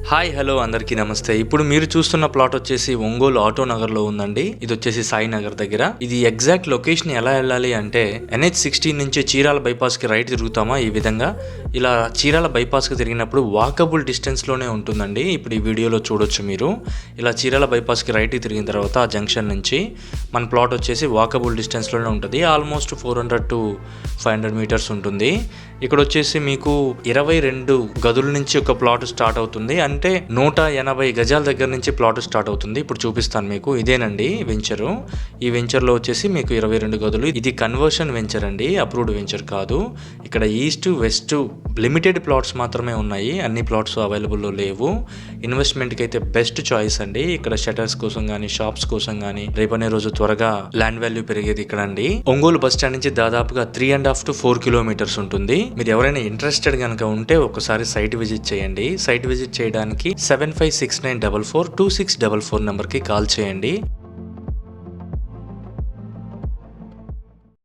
Hi hello అందరికీ నమస్తే. ఇప్పుడు మీరు చూస్తున్న ప్లాట్ వచ్చేసి ఒంగోలు ఆటో నగర్ లో ఉందండి. ఇది వచ్చేసి సాయి నగర్ దగ్గర. ఇది ఎగ్జాక్ట్ లొకేషన్ ఎలా వెళ్ళాలి అంటే NH16 నుంచి చీరాల బైపాస్ కి రైట్ తిరుగుతామా ఈ విధంగా. ఇలా చీరాల బైపాస్ కి తిరిగినప్పుడు వాకబుల్ డిస్టెన్స్ లోనే ఉంటుందండి. ఇప్పుడు ఈ వీడియోలో చూడొచ్చు మీరు. ఇలా చీరాల బైపాస్ కి రైట్ తిరిగిన తర్వాత ఆ జంక్షన్ నుంచి మన ప్లాట్ వచ్చేసి వాకబుల్ డిస్టెన్స్ లోనే ఉంటుంది. ఆల్మోస్ట్ 400 to 500 మీటర్స్ ఉంటుంది. ఇక్కడ వచ్చేసి మీకు 22 గదుల నుంచి ఒక ప్లాట్ స్టార్ట్ అవుతుంది. అంటే 180 గజాల దగ్గర నుంచి ప్లాట్ స్టార్ట్ అవుతుంది. ఇప్పుడు చూపిస్తాను మీకు. ఇదేనండి వెంచరు. ఈ వెంచర్లో వచ్చేసి మీకు 22 గదులు. ఇది కన్వర్షన్ వెంచర్ అండి, అప్రూవ్డ్ వెంచర్ కాదు. ఇక్కడ ఈస్ట్ వెస్ట్ లిమిటెడ్ ప్లాట్స్ మాత్రమే ఉన్నాయి. అన్ని ప్లాట్స్ అవైలబుల్లో లేవు. ఇన్వెస్ట్మెంట్కి అయితే బెస్ట్ చాయిస్ అండి. ఇక్కడ షటర్స్ కోసం కానీ షాప్స్ కోసం కానీ రేపనే రోజు త్వరగా ల్యాండ్ వాల్యూ పెరిగేది ఇక్కడ అండి. ఒంగోలు బస్ స్టాండ్ నుంచి దాదాపుగా 3.5 to 4 కిలోమీటర్స్ ఉంటుంది. మీరు ఎవరైనా ఇంట్రెస్టెడ్ కనుక ఉంటే ఒకసారి సైట్ విజిట్ చేయండి. సైట్ విజిట్ చేయడానికి 7569442644 నెంబర్కి కాల్ చేయండి.